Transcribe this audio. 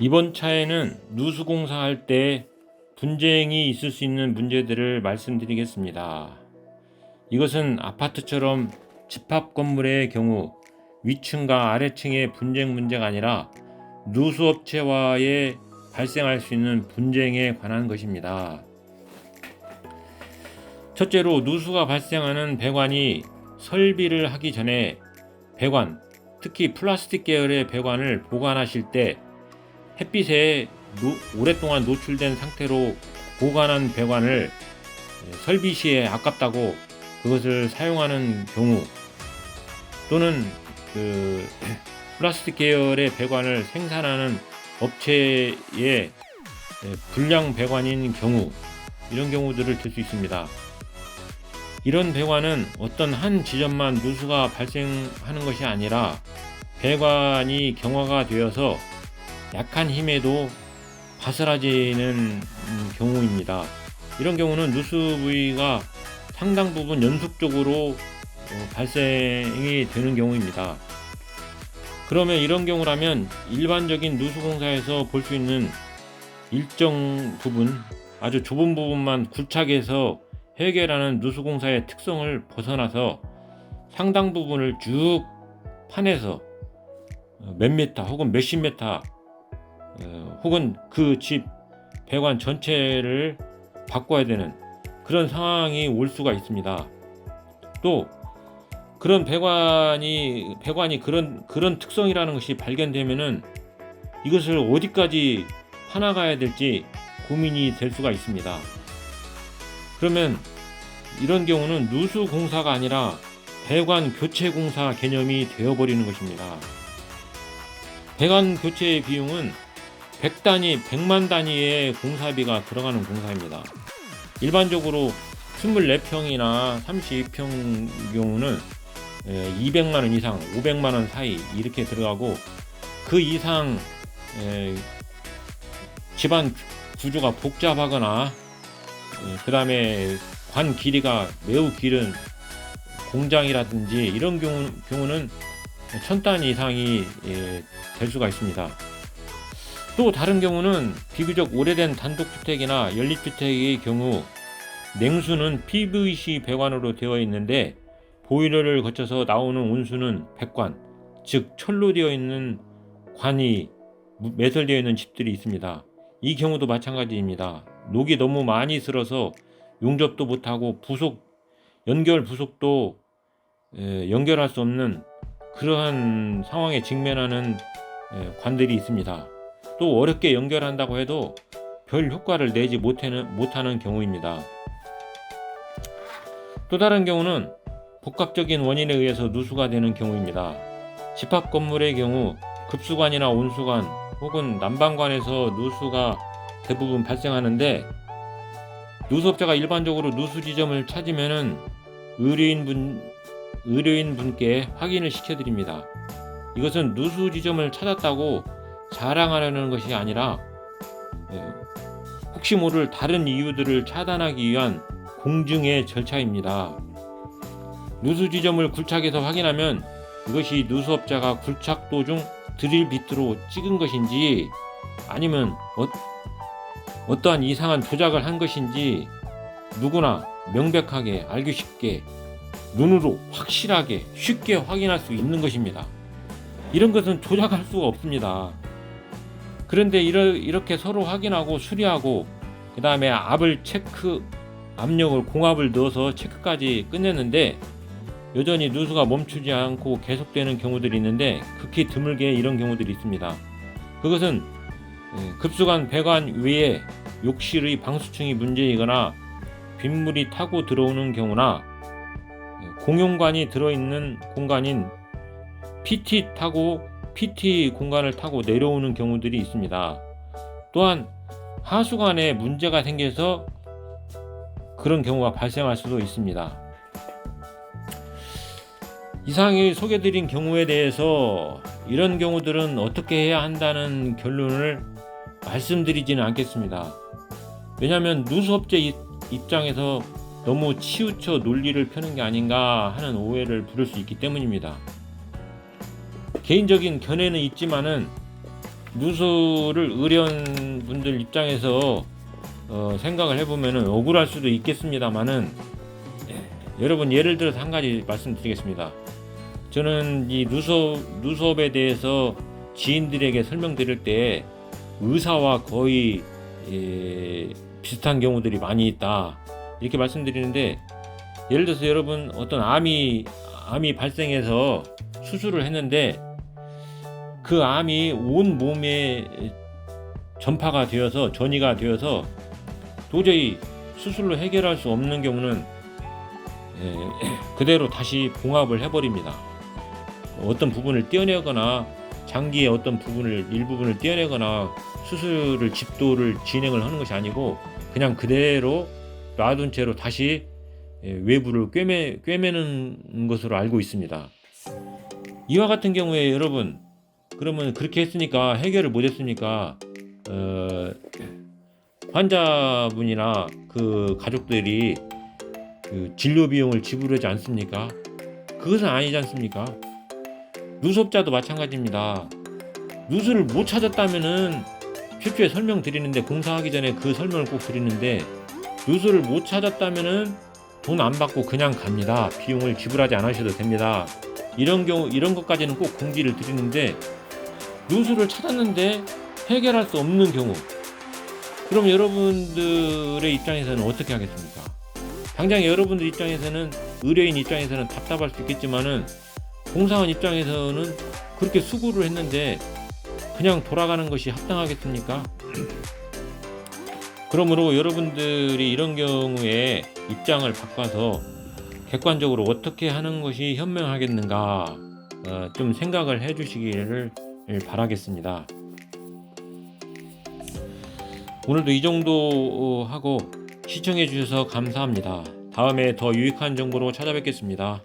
이번 차에는 누수공사할 때 분쟁이 있을 수 있는 문제들을 말씀드리겠습니다. 이것은 아파트처럼 집합 건물의 경우 위층과 아래층의 분쟁 문제가 아니라 누수업체와의 발생할 수 있는 분쟁에 관한 것입니다. 첫째로, 누수가 발생하는 배관이 설비를 하기 전에 배관, 특히 플라스틱 계열의 배관을 보관하실 때 햇빛에 오랫동안 노출된 상태로 보관한 배관을 설비 시에 아깝다고 그것을 사용하는 경우, 또는 플라스틱 계열의 배관을 생산하는 업체의 불량 배관인 경우, 이런 경우들을 들 수 있습니다. 이런 배관은 어떤 한 지점만 누수가 발생하는 것이 아니라 배관이 경화가 되어서 약한 힘에도 바스라지는 경우입니다. 이런 경우는 누수 부위가 상당 부분 연속적으로 발생이 되는 경우입니다. 그러면 이런 경우라면 일반적인 누수공사에서 볼 수 있는 일정 부분, 아주 좁은 부분만 굴착해서 해결하는 누수공사의 특성을 벗어나서 상당 부분을 쭉 파내서 몇 미터 혹은 몇십 미터 혹은 그 집 배관 전체를 바꿔야 되는 그런 상황이 올 수가 있습니다. 또 그런 배관이 그런 특성이라는 것이 발견되면은 이것을 어디까지 파나가야 될지 고민이 될 수가 있습니다. 그러면 이런 경우는 누수 공사가 아니라 배관 교체 공사 개념이 되어버리는 것입니다. 배관 교체의 비용은 100단위, 100만 단위의 공사비가 들어가는 공사입니다. 일반적으로 24평이나 32평 경우는 200만원 이상, 500만원 사이 이렇게 들어가고, 그 이상 집안 구조가 복잡하거나 그 다음에 관 길이가 매우 길은 공장이라든지 이런 경우는 1000단위 이상이 될 수가 있습니다. 또 다른 경우는 비교적 오래된 단독주택이나 연립주택의 경우 냉수는 PVC 배관으로 되어 있는데 보일러를 거쳐서 나오는 온수는 백관, 즉 철로 되어 있는 관이 매설되어 있는 집들이 있습니다. 이 경우도 마찬가지입니다. 녹이 너무 많이 슬어서 용접도 못하고 연결 부속도 연결할 수 없는 그러한 상황에 직면하는 관들이 있습니다. 또 어렵게 연결한다고 해도 별 효과를 내지 못하는 경우입니다. 또 다른 경우는 복합적인 원인에 의해서 누수가 되는 경우입니다. 집합 건물의 경우 급수관이나 온수관 혹은 난방관에서 누수가 대부분 발생하는데, 누수업자가 일반적으로 누수 지점을 찾으면은 의료인분께 확인을 시켜드립니다. 이것은 누수 지점을 찾았다고 자랑하려는 것이 아니라 혹시 모를 다른 이유들을 차단하기 위한 공증의 절차입니다. 누수 지점을 굴착해서 확인하면 이것이 누수업자가 굴착도 중 드릴 비트로 찍은 것인지 아니면 어떠한 이상한 조작을 한 것인지 누구나 명백하게 알기 쉽게 눈으로 확실하게 쉽게 확인할 수 있는 것입니다. 이런 것은 조작할 수가 없습니다. 그런데 이렇게 서로 확인하고 수리하고 그 다음에 공압을 넣어서 체크까지 끝냈는데 여전히 누수가 멈추지 않고 계속되는 경우들이 있는데 극히 드물게 이런 경우들이 있습니다. 그것은 급수관 배관 외에 욕실의 방수층이 문제이거나 빗물이 타고 들어오는 경우나 공용관이 들어있는 공간인 PT 공간을 타고 내려오는 경우들이 있습니다. 또한 하수관에 문제가 생겨서 그런 경우가 발생할 수도 있습니다. 이상이 소개드린 경우에 대해서 이런 경우들은 어떻게 해야 한다는 결론을 말씀드리지는 않겠습니다. 왜냐하면 누수업체 입장에서 너무 치우쳐 논리를 펴는 게 아닌가 하는 오해를 부를 수 있기 때문입니다. 개인적인 견해는 있지만은 누수를 의뢰원분들 입장에서 생각을 해보면 억울할 수도 있겠습니다만은, 여러분 예를 들어서 한 가지 말씀드리겠습니다. 저는 이 누수업에 대해서 지인들에게 설명드릴 때 의사와 거의 비슷한 경우들이 많이 있다 이렇게 말씀드리는데, 예를 들어서 여러분 어떤 암이 발생해서 수술을 했는데 그 암이 온 몸에 전파가 되어서 전이가 되어서 도저히 수술로 해결할 수 없는 경우는 그대로 다시 봉합을 해버립니다. 어떤 부분을 떼어내거나 장기의 어떤 일부분을 떼어내거나 수술을 집도를 진행을 하는 것이 아니고 그냥 그대로 놔둔 채로 다시 외부를 꿰매는 것으로 알고 있습니다. 이와 같은 경우에 여러분, 그러면 그렇게 했으니까 해결을 못 했으니까 환자분이나 그 가족들이 그 진료 비용을 지불하지 않습니까? 그것은 아니지 않습니까? 누수업자도 마찬가지입니다. 누수를 못 찾았다면은 최초에 설명드리는데, 공사하기 전에 그 설명을 꼭 드리는데, 누수를 못 찾았다면은 돈 안 받고 그냥 갑니다. 비용을 지불하지 않으셔도 됩니다. 이런 것까지는 꼭 공지를 드리는데, 누수를 찾았는데 해결할 수 없는 경우, 그럼 여러분들의 입장에서는 어떻게 하겠습니까? 당장 여러분들 입장에서는, 의뢰인 입장에서는 답답할 수 있겠지만은 공사원 입장에서는 그렇게 수고를 했는데 그냥 돌아가는 것이 합당하겠습니까? 그러므로 여러분들이 이런 경우에 입장을 바꿔서 객관적으로 어떻게 하는 것이 현명하겠는가 좀 생각을 해 주시기를 바라겠습니다. 오늘도 이 정도 하고 시청해 주셔서 감사합니다. 다음에 더 유익한 정보로 찾아뵙겠습니다.